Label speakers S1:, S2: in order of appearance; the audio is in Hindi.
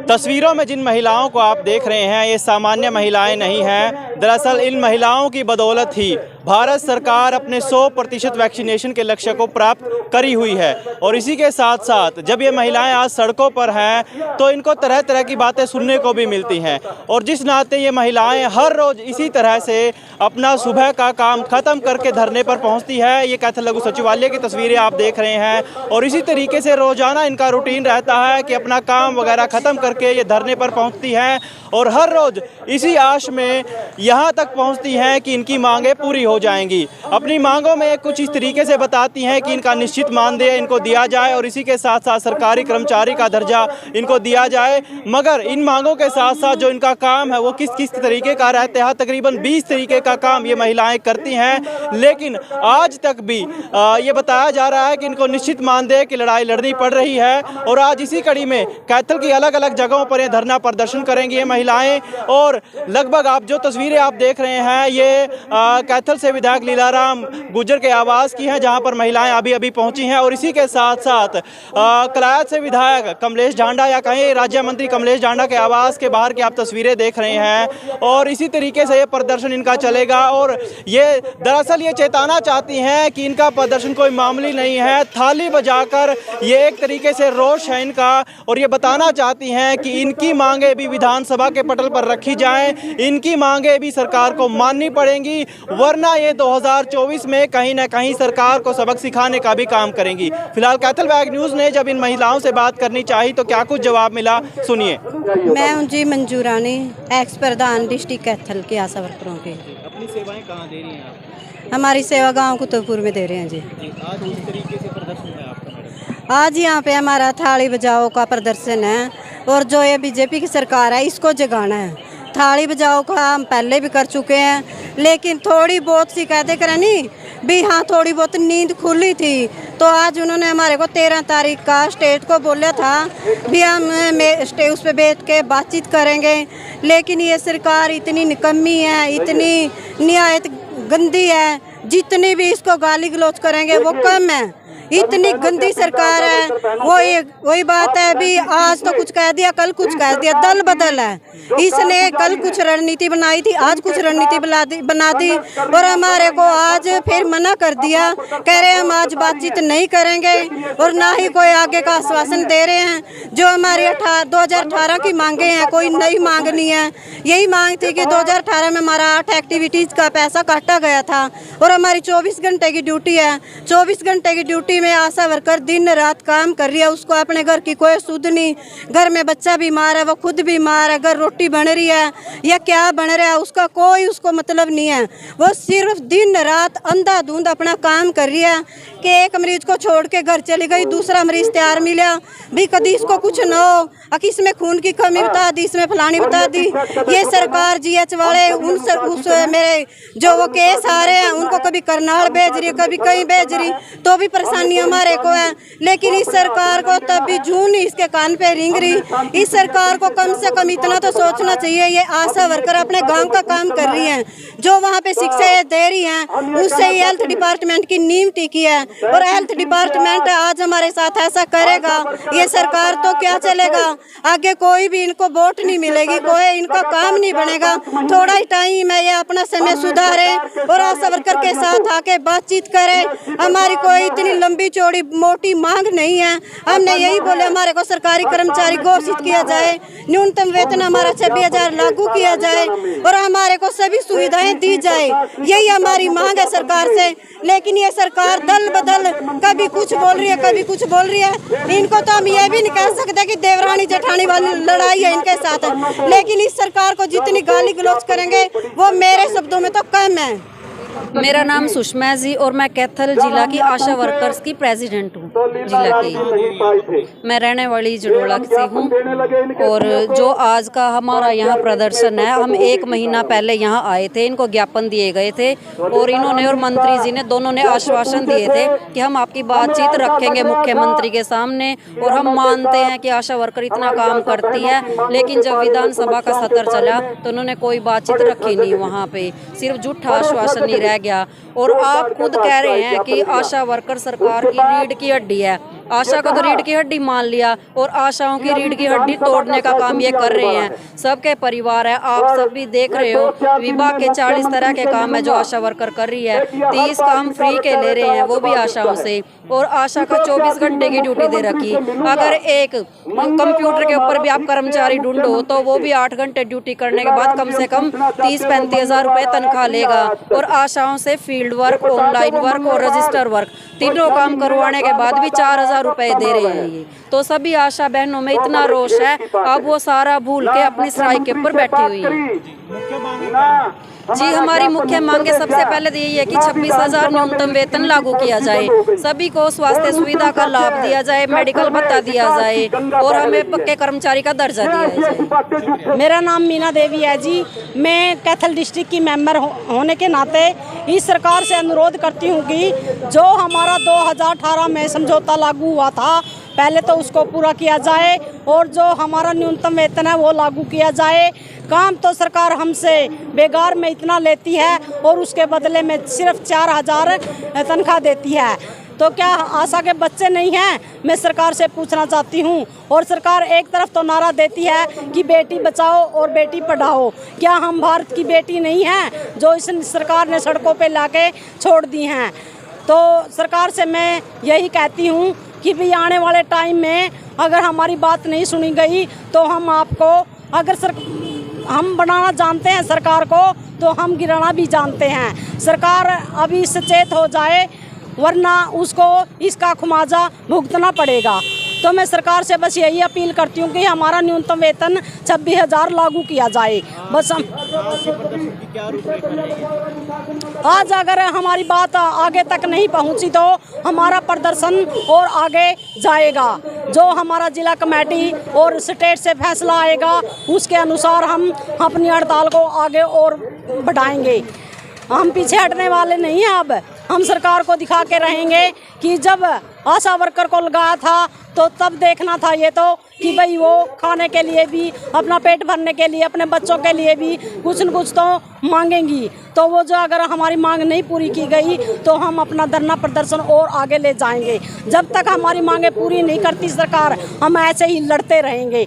S1: तस्वीरों में जिन महिलाओं को आप देख रहे हैं ये सामान्य महिलाएं नहीं हैं। दरअसल इन महिलाओं की बदौलत ही भारत सरकार अपने 100% वैक्सीनेशन के लक्ष्य को प्राप्त करी हुई है। और इसी के साथ साथ जब ये महिलाएं आज सड़कों पर हैं तो इनको तरह तरह की बातें सुनने को भी मिलती हैं। और जिस नाते ये महिलाएं हर रोज़ इसी तरह से अपना सुबह का काम ख़त्म करके धरने पर पहुंचती है। ये कैथल लघु सचिवालय की तस्वीरें आप देख रहे हैं। और इसी तरीके से रोज़ाना इनका रूटीन रहता है कि अपना काम वगैरह ख़त्म करके ये धरने पर पहुंचती हैं और हर रोज़ इसी आश में यहाँ तक पहुँचती हैं कि इनकी मांगें पूरी हो जाएंगी। अपनी मांगों में कुछ इस तरीके से बताती हैं कि इनका निश्चित मानदेय इनको दिया जाए और इसी के साथ साथ सरकारी कर्मचारी का दर्जा इनको दिया जाए। मगर इन मांगों के साथ साथ जो इनका काम है वो किस किस तरीके का रहता है, तकरीबन 20 तरीके का काम ये महिलाएं करती हैं। लेकिन आज तक भी ये बताया जा रहा है कि इनको निश्चित मानदेय की लड़ाई लड़नी पड़ रही है। और आज इसी कड़ी में कैथल की अलग अलग जगहों पर ये धरना प्रदर्शन करेंगी ये महिलाएं। और लगभग आप जो तस्वीरें आप देख रहे हैं ये कैथल से विधायक लीलाराम गुर्जर के आवास की हैं, जहां पर महिलाएं अभी अभी पहुंची हैं। और इसी के साथ साथ कलायत से विधायक कमलेश ढांडा या कहें राज्य मंत्री कमलेश ढांडा के आवास के बाहर की आप तस्वीरें देख रहे हैं। और इसी तरीके से ये प्रदर्शन इनका चलेगा। और ये दरअसल ये चेताना चाहती हैं कि इनका प्रदर्शन कोई मामूली नहीं है। थाली बजाकर ये एक तरीके से रोष है इनका। और ये बताना चाहती हैं कि इनकी मांगें भी विधानसभा के पटल पर रखी जाएं, इनकी मांगें भी सरकार को माननी पड़ेंगी, वरना ये 2024 में कहीं ना कहीं सरकार को सबक सिखाने का भी काम करेंगी। फिलहाल कैथल वैग न्यूज़ ने जब इन महिलाओं से बात करनी चाहिए तो क्या कुछ जवाब मिला, सुनिए।
S2: मैं हूं जी मंजू रानी, एक्स प्रधान डिस्ट्रिक्ट कैथल की आशा वर्करों की।
S1: अपनी सेवाएं कहाँ दे रही हैं आप?
S2: हमारी सेवा गांव कुतुबपुर में दे रहे हैं जी।
S1: आज किस तरीके से प्रदर्शन है आपका?
S2: आज यहाँ पे हमारा थाली बजाओ का प्रदर्शन है। और जो ये बीजेपी की सरकार है इसको जगाना है। थाली बजाओ का हम पहले भी कर चुके हैं, लेकिन थोड़ी बहुत सी कहते करें नहीं भी, हाँ थोड़ी बहुत नींद खुली थी। तो आज उन्होंने हमारे को 13 तारीख का स्टेट को बोला था भी हम उस पर बैठ के बातचीत करेंगे। लेकिन ये सरकार इतनी निकम्मी है, इतनी निहायत गंदी है, जितनी भी इसको गाली गलौज करेंगे वो कम है। इतनी गंदी सरकार है। वही बात है भी, आज तो कुछ कह दिया कल कुछ कह दिया, दल बदल है। इसने कल कुछ रणनीति बनाई थी, आज कुछ रणनीति बना दी और हमारे को आज फिर मना कर दिया। कह रहे हैं हम आज बातचीत नहीं करेंगे और ना ही कोई आगे का आश्वासन दे रहे हैं। जो हमारी 2018 की मांगे हैं, कोई नई मांग नहीं है। यही मांग थी कि 2018 में हमारा 8 एक्टिविटीज़ का पैसा काटा गया था और हमारी 24 घंटे की ड्यूटी है। 24 घंटे की ड्यूटी में आशा वर्कर दिन रात काम कर रही है। उसको अपने घर की कोई सुध नहीं, घर में बच्चा बीमार है, वो खुद बीमार है, घर रोटी बन रही है या क्या बन रहा है उसका कोई उसको मतलब नहीं है। वो सिर्फ दिन रात अंधाधुंध अपना काम कर रही है कि एक मरीज को छोड़ के घर चली गई, दूसरा मरीज तैयार मिला भी, कभी इसको कुछ न हो, इसमें खून की कमी बता दी, इसमें फलानी बता दी। ये सरकार GH वाले उस मेरे जो वो केस आ रहे हैं उनको कभी करनाल भेज रही है, कभी कहीं भेज रही, तो भी परेशानी हमारे को है। लेकिन इस सरकार को तब भी जून इसके कान पे रिंग रही। इस सरकार को कम से कम इतना तो सोचना चाहिए, ये आशा वर्कर अपने गांव का काम कर रही हैं, जो वहाँ पे शिक्षा दे रही हैं, उससे ही हेल्थ डिपार्टमेंट की नींव टिकी है। और हेल्थ डिपार्टमेंट आज हमारे साथ ऐसा करेगा, ये सरकार तो क्या चलेगा। आगे कोई भी इनको वोट नहीं मिलेगी, कोई इनका काम नहीं बनेगा। थोड़ा ही टाइम है, ये अपना समय सुधारे और आशा वर्कर के साथ आके बातचीत करे। हमारी कोई इतनी लंबी चौड़ी मोटी मांग नहीं है। हमने यही बोले हमारे को सरकारी कर्मचारी घोषित किया जाए, न्यूनतम वेतन हमारा 26,000 लागू किया जाए और हमारे को सभी सुविधाएं दी जाए। यही हमारी मांग है सरकार से। लेकिन ये सरकार दल बदल कभी कुछ बोल रही है, कभी कुछ बोल रही है। इनको तो हम ये भी नहीं कह सकते कि देवरानी जेठानी वाली लड़ाई है इनके साथ, लेकिन इस सरकार को जितनी गाली गलौज करेंगे वो मेरे शब्दों में तो कम है।
S3: मेरा नाम सुषमा है जी और मैं कैथल जिला की आशा वर्कर्स की प्रेसिडेंट हूँ जिला की। मैं रहने वाली जडोला से हूँ। और जो आज का हमारा यहाँ प्रदर्शन है, हम 1 महीना पहले यहाँ आए थे, इनको ज्ञापन दिए गए थे और इन्होंने और मंत्री जी ने दोनों ने आश्वासन दिए थे कि हम आपकी बातचीत रखेंगे मुख्यमंत्री के सामने और हम मानते हैं कि आशा वर्कर इतना काम करती है। लेकिन जब विधानसभा का सत्र चला तो उन्होंने कोई बातचीत रखी नहीं, वहाँ पे सिर्फ झूठा आश्वासन ही रह गया। और आप खुद कह रहे हैं कि आशा वर्कर सरकार की रीढ़ की हड्डी है, आशा को तो रीढ़ की हड्डी मान लिया और आशाओं की रीढ़ की हड्डी तोड़ने का काम ये कर रहे हैं। सबके परिवार है, आप सब भी देख रहे हो, विभाग के 40 तरह के काम है जो आशा वर्कर कर रही है। 30 काम फ्री के ले रहे हैं, वो भी आशाओं से। और आशा का 24 घंटे की ड्यूटी दे रखी। अगर एक कंप्यूटर के ऊपर भी आप कर्मचारी ढूंढो तो वो भी 8 घंटे ड्यूटी करने के बाद कम से कम 30-35 हज़ार रुपये तनख्वाह लेगा। और आशाओं से फील्ड वर्क, ऑनलाइन वर्क और रजिस्टर वर्क तीनों काम करवाने के बाद भी 4,000 रुपये दे रहे हैं ये। तो सभी आशा बहनों में इतना रोष है, अब वो सारा भूल के अपनी स्ट्राइक के ऊपर बैठी हुई है। जी, हमारी मुख्य मांगे सबसे पहले तो यही है कि 26,000 न्यूनतम वेतन लागू किया जाए, सभी को स्वास्थ्य सुविधा का लाभ दिया जाए, मेडिकल भत्ता दिया जाए और हमें पक्के कर्मचारी का दर्जा दिया जाए।
S4: मेरा नाम मीना देवी है जी। मैं कैथल डिस्ट्रिक्ट की मेंबर होने के नाते इस सरकार से अनुरोध करती हूँ कि जो हमारा 2018 में समझौता लागू हुआ था पहले तो उसको पूरा किया जाए और जो हमारा न्यूनतम वेतन है वो लागू किया जाए। काम तो सरकार हमसे बेकार में इतना लेती है और उसके बदले में सिर्फ 4,000 तनख्वाह देती है। तो क्या आशा के बच्चे नहीं हैं? मैं सरकार से पूछना चाहती हूँ। और सरकार एक तरफ तो नारा देती है कि बेटी बचाओ और बेटी पढ़ाओ, क्या हम भारत की बेटी नहीं हैं जो इस सरकार ने सड़कों पे लाके छोड़ दी हैं? तो सरकार से मैं यही कहती हूँ कि भी आने वाले टाइम में अगर हमारी बात नहीं सुनी गई तो हम आपको, अगर हम बनाना जानते हैं सरकार को तो हम गिराना भी जानते हैं। सरकार अभी सचेत हो जाए वरना उसको इसका खुमाजा भुगतना पड़ेगा। तो मैं सरकार से बस यही अपील करती हूँ कि हमारा न्यूनतम वेतन 26,000 लागू किया जाए। बस हम आज अगर हमारी बात आगे तक नहीं पहुँची तो हमारा प्रदर्शन और आगे जाएगा। जो हमारा जिला कमेटी और स्टेट से फैसला आएगा उसके अनुसार हम अपनी हड़ताल को आगे और बढ़ाएंगे। हम पीछे हटने वाले नहीं हैं। अब हम सरकार को दिखा के रहेंगे कि जब आशा वर्कर को लगाया था तो तब देखना था ये तो कि भाई वो खाने के लिए भी, अपना पेट भरने के लिए, अपने बच्चों के लिए भी कुछ न कुछ तो मांगेंगी। तो वो जो अगर हमारी मांग नहीं पूरी की गई तो हम अपना धरना प्रदर्शन और आगे ले जाएंगे। जब तक हमारी मांगे पूरी नहीं करती सरकार हम ऐसे ही लड़ते रहेंगे।